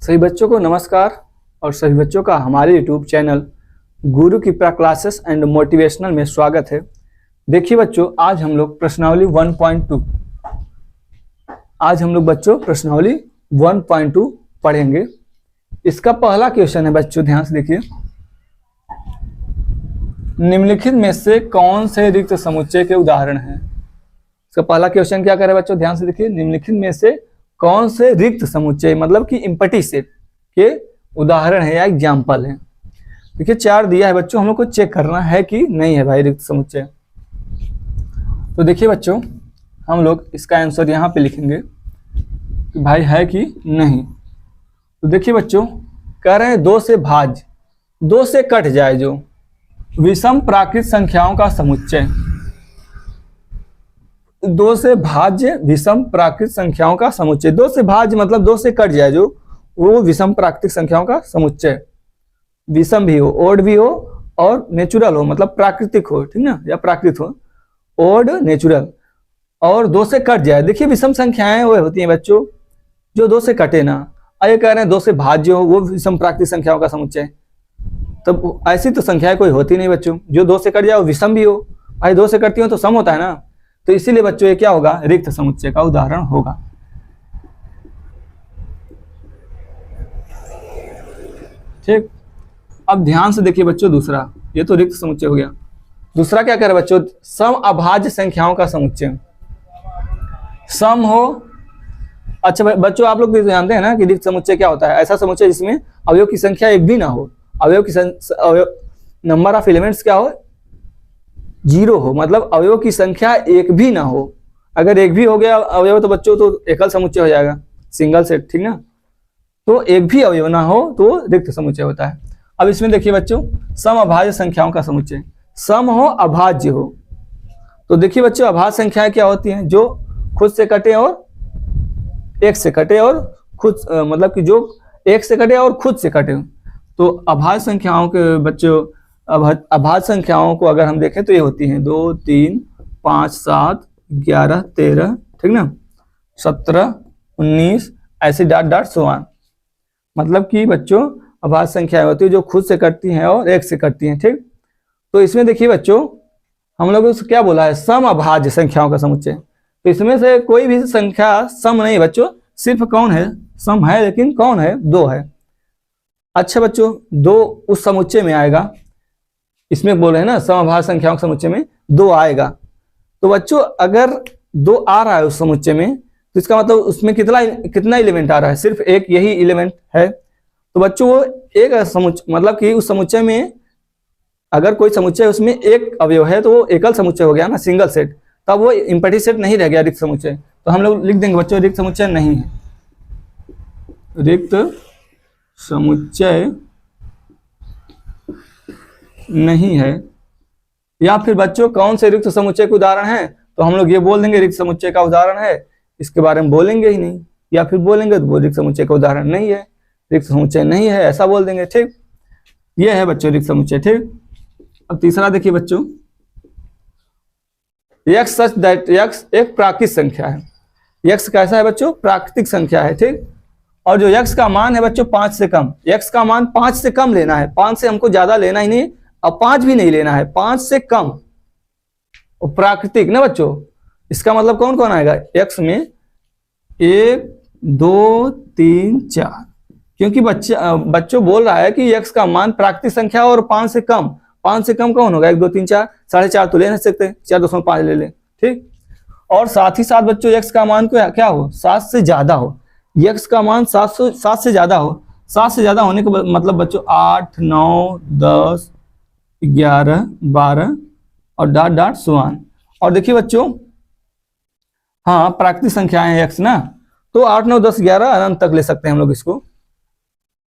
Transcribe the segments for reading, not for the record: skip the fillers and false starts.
सभी बच्चों को नमस्कार और सभी बच्चों का हमारे YouTube चैनल गुरु कृपा क्लासेस एंड मोटिवेशनल में स्वागत है। देखिए बच्चों, आज हम लोग प्रश्नावली 1.2 प्रश्नावली 1.2 पढ़ेंगे। इसका पहला क्वेश्चन है बच्चों, ध्यान से देखिए। निम्नलिखित में से कौन से रिक्त समुच्चय के उदाहरण हैं? इसका पहला क्वेश्चन क्या करे बच्चों, ध्यान से देखिए। निम्नलिखित में से कौन से रिक्त समुच्चय मतलब कि एम्प्टी सेट के उदाहरण है या एग्जाम्पल है? देखिए 4 दिया है बच्चों, हम लोग को चेक करना है कि नहीं है भाई रिक्त समुच्चय। तो देखिए बच्चों, हम लोग इसका आंसर यहाँ पे लिखेंगे कि भाई है कि नहीं। तो देखिए बच्चों, कह रहे हैं 2 से भाज्य, 2 से कट जाए जो विषम प्राकृत संख्याओं का समुच्चय। 2 से भाज्य विषम प्राकृत संख्याओं का समुच्चय। 2 से भाज्य मतलब 2 से कट जाए जो वो विषम प्राकृतिक संख्याओं का समुच्चय। विषम भी हो, ओड भी हो और नेचुरल हो, मतलब प्राकृतिक हो, ठीक ना, या प्राकृत हो, ओड नेचुरल, और 2 से कट जाए। देखिए विषम संख्याएं वो होती हैं बच्चों जो 2 से कटे ना। ये कह रहे हैं 2 से भाज्य हो वो विषम प्राकृतिक संख्याओं का समुच्चय। तब ऐसी तो संख्याएं कोई होती नहीं बच्चों जो 2 से कट जाए, विषम भी हो। भाई 2 से कटती हो तो सम होता है ना, तो इसीलिए बच्चों ये क्या होगा, रिक्त समुच्चय का उदाहरण होगा। ठीक, अब ध्यान से देखिए बच्चों दूसरा, ये तो रिक्त समुच्चय हो गया। दूसरा क्या कह रहे बच्चों, सम अभाज्य संख्याओं का समुच्चय। सम हो, अच्छा बच्चों आप लोग भी जानते हैं ना कि रिक्त समुच्चय क्या होता है। ऐसा समुच्चय जिसमें अवयव की संख्या एक भी ना हो, अवयव की नंबर ऑफ एलिमेंट्स क्या हो, 0 हो, मतलब अवयव की संख्या एक भी ना हो। अगर एक भी हो गया अवयव तो बच्चों तो एकल समुच्चय हो जाएगा, सिंगल सेट, ठीक ना। तो एक भी अवयव ना हो तो रिक्त समुच्चय होता है। अब इसमें देखिए बच्चों, सम अभाज्य संख्याओं का समुच्चय। सम हो अभाज्य हो, तो देखिए बच्चों अभाज्य संख्याएं क्या होती हैं, जो खुद से कटे और एक से कटे और खुद मतलब कि जो एक से कटे और खुद से कटे। तो अभाज्य संख्याओं के बच्चों, अभाज्य संख्याओं को अगर हम देखें तो ये होती हैं 2, 3, 5, 7, 11, 13, ठीक ना, 17, 19, ऐसे डॉट डॉट सो ऑन। मतलब कि बच्चों अभाज्य संख्याएं होती है जो खुद से कटती हैं और एक से कटती हैं। ठीक, तो इसमें देखिए बच्चों हम लोग उसको क्या बोला है, सम अभाज्य संख्याओं का समुच्चय। तो इसमें से कोई भी संख्या सम नहीं बच्चों, सिर्फ कौन है, सम है, लेकिन कौन है, 2 है। अच्छा बच्चों 2 उस समुच्चय में आएगा, इसमें बोल रहे हैं ना समअभाज्य संख्याओं के समुच्चय में 2 आएगा। तो बच्चों अगर 2 आ रहा है उस समुच्चय में, तो इसका मतलब उसमें कितना एलिमेंट आ रहा है, सिर्फ एक यही एलिमेंट है। तो बच्चों वो एक समुच्चय मतलब कि उस समुच्चय में अगर कोई समुच्चय उसमें एक अवयव है तो वो एकल समुच्चय हो गया ना, सिंगल सेट, तब वो एम्प्टी सेट नहीं रह गया, रिक्त समुच्चय। तो हम लोग लिख देंगे बच्चों रिक्त समुच्चय नहीं है, रिक्त समुच्चय नहीं है। या फिर बच्चों कौन से रिक्त समुच्चय के उदाहरण है, तो हम लोग ये बोल देंगे रिक्त समुच्चय का उदाहरण है, इसके बारे में बोलेंगे ही नहीं, या फिर बोलेंगे तो वो रिक्त समुच्चय का उदाहरण नहीं है, रिक्त समुच्चय नहीं है, ऐसा बोल देंगे। ठीक, ये है बच्चों रिक्त समुच्चय। ठीक, अब तीसरा देखिए बच्चों, यक्स सच दैट यक्स एक प्राकृतिक संख्या है। यक्स कैसा है बच्चों, प्राकृतिक संख्या है। ठीक, और जो यक्स का मान है बच्चों 5 से कम, यक्स का मान 5 से कम लेना है, 5 से हमको ज्यादा लेना ही नहीं और 5 भी नहीं लेना है, 5 से कम, और प्राकृतिक ना बच्चों। इसका मतलब कौन कौन आएगा यक्स में, 1, 2, 3, 4, क्योंकि बच्चों बोल रहा है कि यक्स का मान प्राकृतिक संख्या और 5 से कम। 5 से कम कौन होगा, 1, 2, 3, 4, 4.5 तो ले नहीं सकते, 4.5 ले लें। ठीक, और साथ ही साथ बच्चों यक्स का मान क्या हो, 7 से ज्यादा हो। यक्स का मान 7 से ज्यादा हो, 7 से ज्यादा होने का मतलब बच्चों 8, 9, 10, 11, 12 और डॉट डॉट सो ऑन। और देखिए बच्चों, हाँ प्राकृतिक संख्याएं हैं यक्स ना, तो 8, 9, 10, 11 अनंत तक ले सकते हैं हम लोग इसको।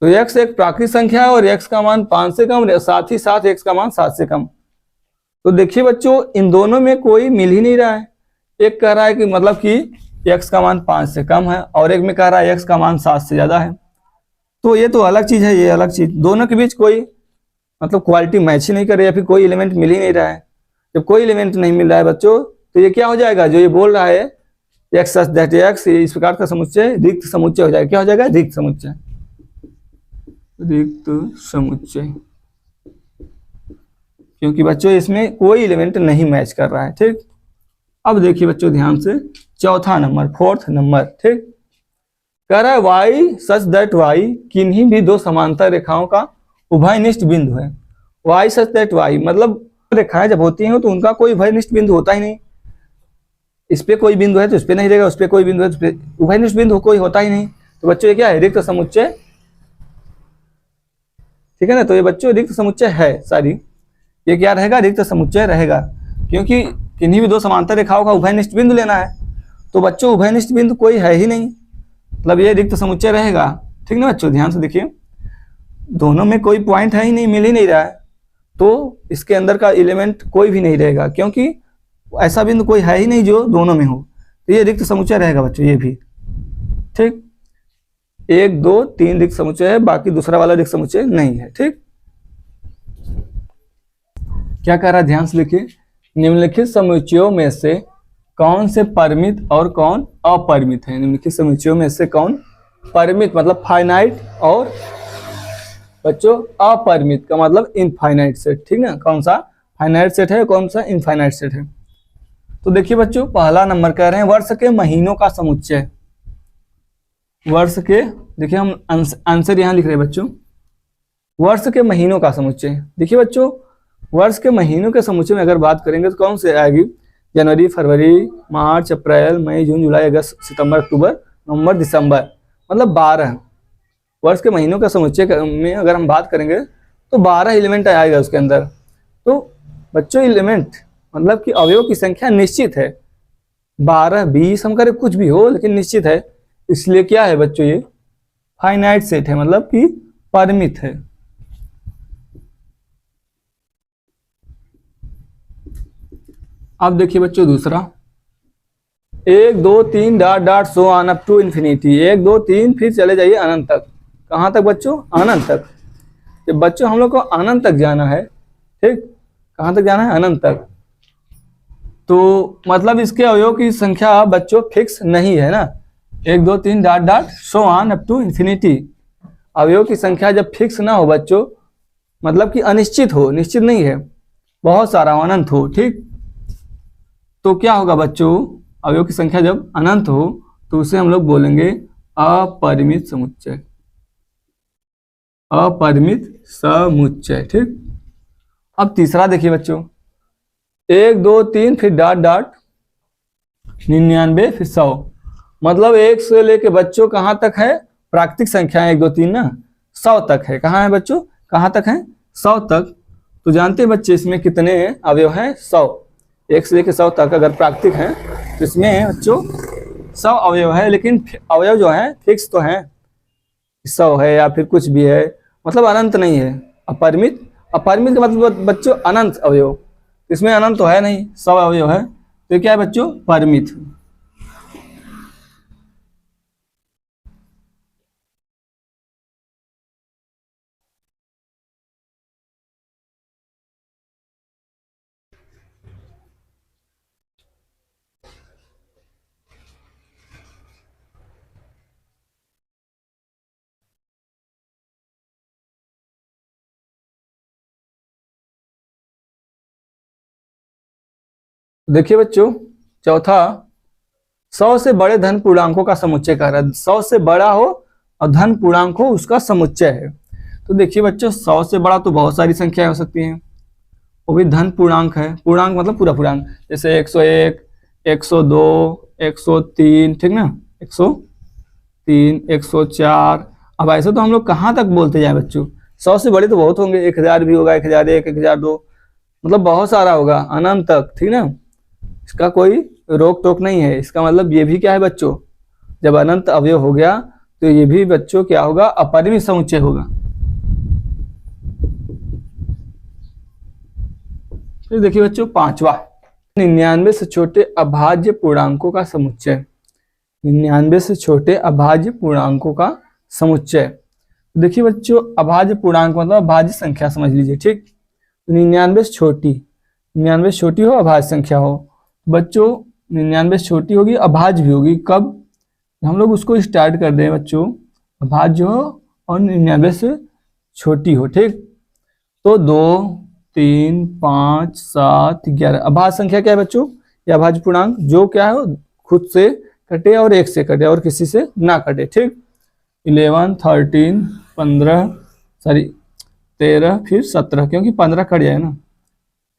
तो यक्स एक प्राकृतिक संख्या है और यक्स का मान 5 से कम, साथ ही साथ यक्स का मान 7 से कम। तो देखिए बच्चों इन दोनों में कोई मिल ही नहीं रहा है। एक कह रहा है कि मतलब कि यक्स का मान 5 से कम है, और एक में कह रहा है यक्स का मान 7 से ज्यादा है। तो ये तो अलग चीज है, ये अलग चीज, दोनों के बीच कोई मतलब क्वालिटी मैच ही नहीं कर रही है, फिर कोई एलिमेंट मिल ही नहीं रहा है। जब कोई एलिमेंट नहीं मिल रहा है बच्चों, तो ये क्या हो जाएगा, जो ये बोल रहा है एक्स सच दैट एक्स, इस प्रकार का समुच्चय रिक्त समुच्चय हो जाएगा। क्या हो जाएगा, रिक्त समुच्चय। रिक्त समुच्चय, क्योंकि बच्चों इसमें कोई एलिमेंट नहीं मैच कर रहा है। ठीक, अब देखिए बच्चों ध्यान से, चौथा नंबर, फोर्थ नंबर। ठीक, कह रहा है वाई सच दैट वाई किन्हीं भी दो समांतर रेखाओं का उभयनिष्ठ बिंदु है। वाई सच दैट वाई मतलब रेखाएं जब होती हैं तो उनका कोई उभयनिष्ठ बिंदु होता ही नहीं। इस पे कोई बिंदु है तो इस पे नहीं रहेगा, उस पे कोई बिंदु है तो उस पे उभयनिष्ठ बिंदु कोई होता ही नहीं। तो बच्चों ये क्या है, रिक्त समुच्चय। ठीक है ना, तो ये बच्चों रिक्त समुच्चय है सारी। ये क्या रहेगा, रिक्त समुच्चय रहेगा, क्योंकि किन्हीं भी दो समांतर रेखाओं का उभयनिष्ठ बिंदु लेना है। तो बच्चों उभयनिष्ठ बिंदु कोई है ही नहीं, मतलब ये रिक्त समुच्चय रहेगा। ठीक ना बच्चों, ध्यान से देखिए, दोनों में कोई पॉइंट है ही नहीं, मिल ही नहीं रहा है, तो इसके अंदर का एलिमेंट कोई भी नहीं रहेगा, क्योंकि ऐसा बिंदु कोई है ही नहीं जो दोनों में हो। तो ये रिक्त समुच्चय रहेगा बच्चों, ये भी। ठीक, 1 2 3 रिक्त समुच्चय है, बाकी दूसरा वाला रिक्त समुच्चय नहीं है। ठीक, क्या कह रहा है, ध्यान से देखिए, निम्नलिखित समुच्चयों में से कौन से परिमित और कौन अपरिमित है। निम्नलिखित समुच्चयों में से कौन परिमित मतलब फाइनाइट, और बच्चों अपरिमित का मतलब इनफाइनाइट सेट। ठीक है, कौन सा फाइनाइट सेट है, कौन सा इनफाइनाइट सेट है। तो देखिए बच्चों, पहला नंबर कह रहे हैं वर्ष के महीनों का समुच्चय। वर्ष के, देखिए हम आंसर यहां लिख रहे हैं बच्चों, वर्ष के महीनों का समुच्चय। देखिए बच्चों, वर्ष के महीनों के समुच्चय में अगर बात करेंगे तो कौन से आएगी, जनवरी, फरवरी, मार्च, अप्रैल, मई, जून, जुलाई, अगस्त, सितंबर, अक्टूबर, नवंबर, दिसंबर, मतलब 12 वर्ष के महीनों का समुच्चय में अगर हम बात करेंगे तो 12 एलिमेंट आएगा उसके अंदर। तो बच्चों एलिमेंट मतलब कि अवयव की संख्या निश्चित है, 12 20 हम करें कुछ भी हो, लेकिन निश्चित है, इसलिए क्या है बच्चों, ये फाइनाइट सेट है, मतलब कि परिमित है। अब देखिए बच्चों दूसरा, 1 2 3 dot dot so on up to infinity. 1 2 3 फिर चले जाइए अनंत तक। कहाँ तक बच्चों, अनंत तक। जब बच्चों हम लोग को अनंत तक जाना है, ठीक, कहाँ तक जाना है, अनंत तक, तो मतलब इसके अवयव की संख्या बच्चों फिक्स नहीं है ना। 1 2 3 dot dot so on up to infinity. अवयव की संख्या जब फिक्स ना हो बच्चों, मतलब कि अनिश्चित हो, निश्चित नहीं है, बहुत सारा अनंत हो। ठीक, तो क्या होगा बच्चों, अवयव की संख्या जब अनंत हो तो उसे हम लोग बोलेंगे अपरिमित समुच्चय। अपरिमित समुच्चय। ठीक, अब तीसरा देखिए बच्चों, 1 2 3 फिर डॉट डॉट 99 फिर 100, मतलब 1 से लेके बच्चों कहाँ तक है, प्राकृतिक संख्या 1 2 3 ना, 100 तक है। कहाँ है बच्चों, कहाँ तक है, 100 तक। तो जानते हैं बच्चे इसमें कितने अवयव हैं, 100। 1 से लेकर 100 तक अगर प्राकृतिक है तो इसमें बच्चों 100 अवयव है, लेकिन अवयव जो है फिक्स तो है, 100 है या फिर कुछ भी है, मतलब अनंत नहीं है। अपरिमित, अपरिमित का मतलब बच्चों अनंत अवयव, इसमें अनंत तो है नहीं, 100 अवयव है, तो क्या है बच्चों, परिमित। देखिए बच्चों, चौथा, 100 से बड़े धन पूर्णांकों का समुच्चय कह रहा है। 100 से बड़ा हो और धन पूर्णांक हो, उसका समुच्चय है। तो देखिए बच्चों, 100 से बड़ा तो बहुत सारी संख्याएं हो सकती हैं, वो भी धन पूर्णांक है। पूर्णांक मतलब पूरा पूर्णांक, जैसे 101, 102, 103, ठीक ना, 103, 104। अब ऐसे तो हम लोग कहाँ तक बोलते जाए बच्चों, 100 से बड़े तो बहुत होंगे, 1000 भी होगा, 1001, 1002, मतलब बहुत सारा होगा, अनंत तक। ठीक ना, इसका कोई रोक टोक नहीं है। इसका मतलब ये भी क्या है बच्चों, जब अनंत अवयव हो गया तो ये भी बच्चों क्या होगा, अपरिमित समुच्चय होगा। फिर देखिए बच्चों पांचवा, 99 से छोटे अभाज्य पूर्णांकों का समुच्चय। 99 से छोटे अभाज्य पूर्णांकों का समुच्चय। देखिए बच्चों, अभाज्य पूर्णांक मतलब अभाज्य संख्या समझ लीजिए। ठीक, 99 से छोटी, 99 से छोटी हो, अभाज्य संख्या हो। बच्चों 99 से छोटी होगी, अभाज्य भी होगी। कब हम लोग उसको स्टार्ट कर दें बच्चों, अभाज्य हो और 99 से छोटी हो। ठीक, तो 2, 3, 5, 7, 11 अभाज्य संख्या क्या है बच्चों? या अभाज्य पूर्णांक जो क्या है खुद से कटे और एक से कटे और किसी से ना कटे। ठीक, 11, 13, 15 सॉरी 13 फिर 17 क्योंकि 15 कट जाए ना।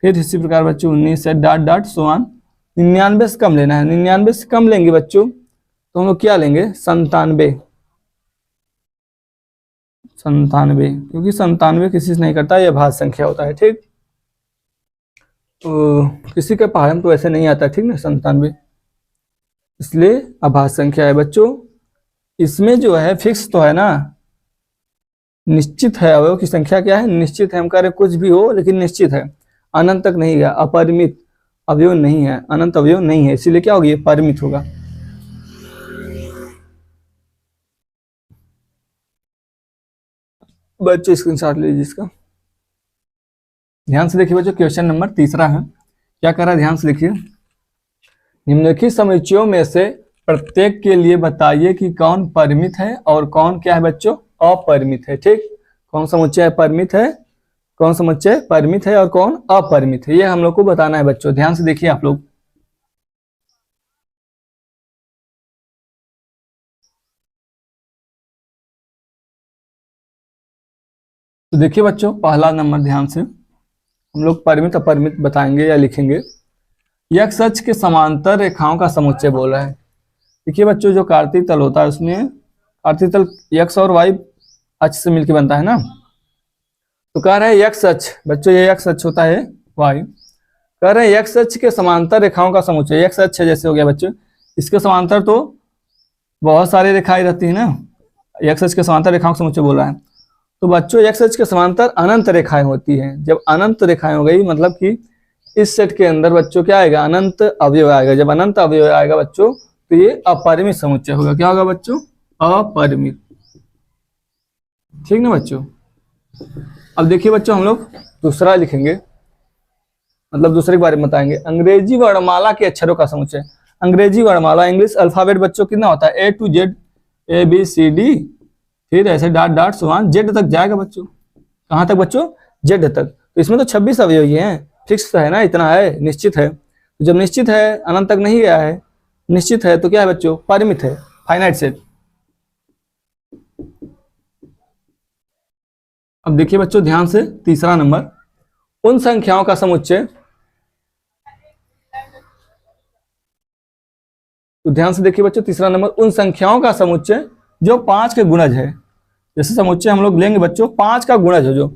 फिर इसी प्रकार बच्चों 19 से डॉट डॉट सोआन 99 से कम लेना है। 99 से कम लेंगे बच्चों तो हम लोग क्या लेंगे? 97। क्योंकि 97 किसी से नहीं करता, यह भाज्य संख्या होता है। ठीक, तो किसी के पहाड़ में तो ऐसे नहीं आता। ठीक ना, 97 इसलिए अभाज्य संख्या है बच्चों। इसमें जो है फिक्स तो है ना, निश्चित है। अवयव की संख्या क्या है? निश्चित है। हम कह रहे कुछ भी हो लेकिन निश्चित है, अनंत तक नहीं गया। अपरिमित अवयव नहीं है, अनंत अवयव नहीं है, इसीलिए क्या होगा? ये परिमित होगा। बच्चों स्क्रीनशॉट लीजिए इसका, ध्यान से देखिए बच्चों। क्वेश्चन नंबर 3 है, क्या कर रहा है? ध्यान से देखिए। निम्नलिखित समुच्चयों में से प्रत्येक के लिए बताइए कि कौन परिमित है और कौन क्या है बच्चों? अपरिमित है। ठीक, कौन समुच्चय परिमित है, कौन समुच्चय परिमित है और कौन अपरिमित है, ये हम लोग को बताना है बच्चों। ध्यान से देखिए आप लोग। तो देखिए बच्चों, पहला नंबर ध्यान से हम लोग परिमित अपरिमित बताएंगे या लिखेंगे। यक्ष अक्ष के समांतर रेखाओं का समुच्चय बोल रहा है। देखिए बच्चों, जो कार्तीय तल होता है उसमें कार्तीय तल यक्ष और वाई अक्ष से मिलकर बनता है ना। तो कह रहे हैं यक्ष अक्ष, बच्चों ये यक्ष अक्ष होता है वाई। कह रहे हैं यक्ष अक्ष के समांतर रेखाओं का समुच्चय। यक्ष अक्ष जैसे हो गया बच्चों, इसके समांतर तो बहुत सारी रेखाएं रहती है ना। यक्ष अक्ष के समांतर रेखाओं का समुच्चय बोल रहा है। तो बच्चों यक्ष अक्ष के समांतर अनंत रेखाएं होती हैं। जब अनंत रेखाएं हो गई मतलब कि इस सेट के अंदर बच्चों क्या आएगा? अनंत अवयव आएगा। जब अनंत अवयव आएगा बच्चों तो ये अपरिमित समुच्चय होगा। क्या होगा बच्चों? अपरिमित। ठीक ना बच्चों। अब देखिए बच्चों, हम लोग दूसरा लिखेंगे, मतलब दूसरे के बारे में बताएंगे। अंग्रेजी वर्णमाला के अक्षरों का समुच्चय। अंग्रेजी वर्णमाला, इंग्लिश अल्फाबेट बच्चों कितना होता है? A to Z, ABCD, फिर ऐसे डॉट डॉट सुहान जेड तक जाएगा बच्चों। कहाँ तक बच्चों? जेड तक। तो इसमें तो 26 अवयव ही हैं, फिक्स है ना, इतना है, निश्चित है। तो जब निश्चित है, अनंत तक नहीं गया है, निश्चित है, तो क्या है बच्चों? परिमित है, फाइनाइट सेट। अब देखिए बच्चों ध्यान से, तीसरा नंबर, उन संख्याओं का समुच्चय। तो ध्यान से देखिए बच्चों, तीसरा नंबर, उन संख्याओं का समुच्चय जो 5 के गुणज है। जैसे समुच्चय हम लोग लेंगे बच्चों 5 का गुणज है, जो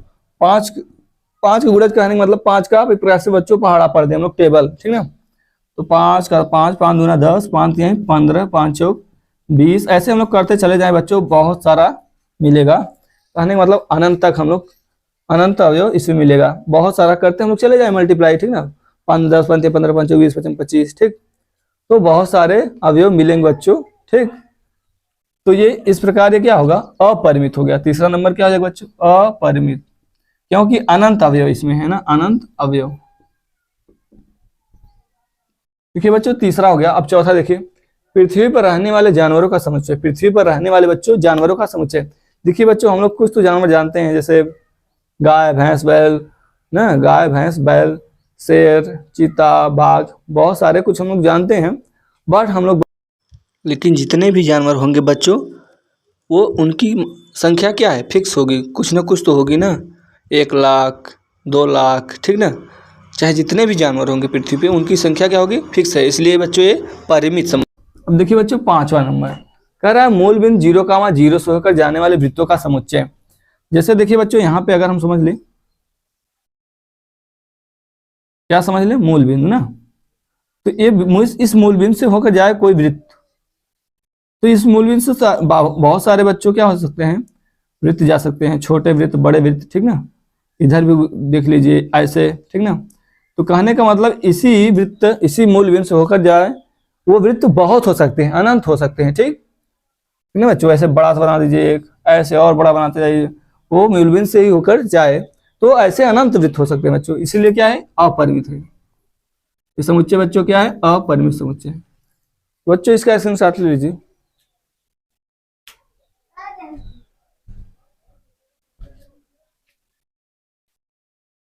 5 के गुणज कहने का मतलब 5 का एक प्रकार से बच्चों पहाड़ा पढ़ दें हम लोग टेबल। ठीक ना, तो 5 का 5, 5 दूना 10, 5 3 15, 5 चौक 20, ऐसे हम लोग करते चले जाए बच्चों, बहुत सारा मिलेगा। कहने का मतलब अनंत तक हम लोग, अनंत अवयव इसमें मिलेगा। बहुत सारा करते हम लोग चले जाए मल्टीप्लाई। ठीक ना, 5 10 15 15 5 20 25 25। ठीक, तो बहुत सारे अवयव मिलेंगे बच्चों। ठीक, तो ये इस प्रकार ये क्या होगा? अपरिमित हो गया। तीसरा नंबर क्या हो जाएगा बच्चों? अपरिमित, क्योंकि अनंत अवयव इसमें है ना, अनंत अवयव। देखिए बच्चों तीसरा हो गया। अब चौथा देखिए, पृथ्वी पर रहने वाले जानवरों का समुच्चय। पृथ्वी पर रहने वाले बच्चों जानवरों का समुच्चय। देखिए बच्चों, हम लोग कुछ तो जानवर जानते हैं, जैसे गाय भैंस बैल ना, गाय भैंस बैल शेर चीता बाघ, बहुत सारे कुछ हम लोग जानते हैं। बट हम लोग, लेकिन जितने भी जानवर होंगे बच्चों, वो उनकी संख्या क्या है? फिक्स होगी, कुछ ना कुछ तो होगी ना। 1 लाख 2 लाख, ठीक ना, चाहे जितने भी जानवर होंगे पृथ्वी पे, उनकी संख्या क्या होगी? फिक्स है, इसलिए बच्चों ये परिमित समुच्चय। अब देखिए बच्चों पांचवा नंबर कह रहा है मूल बिंदु 0,0 से होकर जाने वाले वृत्तों का समुच्चय। जैसे देखिए बच्चों, यहाँ पे अगर हम समझ लें, क्या समझ लें? मूल बिंदु ना, तो ये इस मूल बिंदु से होकर जाए कोई वृत्त, तो इस मूल बिंदु से बहुत सारे बच्चों क्या हो सकते हैं? वृत्त जा सकते हैं, छोटे वृत्त बड़े वृत्त। ठीक ना, इधर भी देख लीजिए ऐसे। ठीक ना, तो कहने का मतलब इसी वृत्त, इसी मूल बिंदु से होकर जाए वो वृत्त बहुत हो सकते हैं, अनंत हो सकते हैं। ठीक ना बच्चों, ऐसे बड़ा सा बना दीजिए एक, ऐसे और बड़ा बनाते जाइए, वो मूल बिंदु से ही होकर जाए तो ऐसे अनंत वृत्त हो सकते हैं बच्चों। इसीलिए क्या है? अपरिमित है। ये समुच्चय बच्चों क्या है? अपरिमित समुच्चय। बच्चों इसका स्क्रीनशॉट ले लीजिए।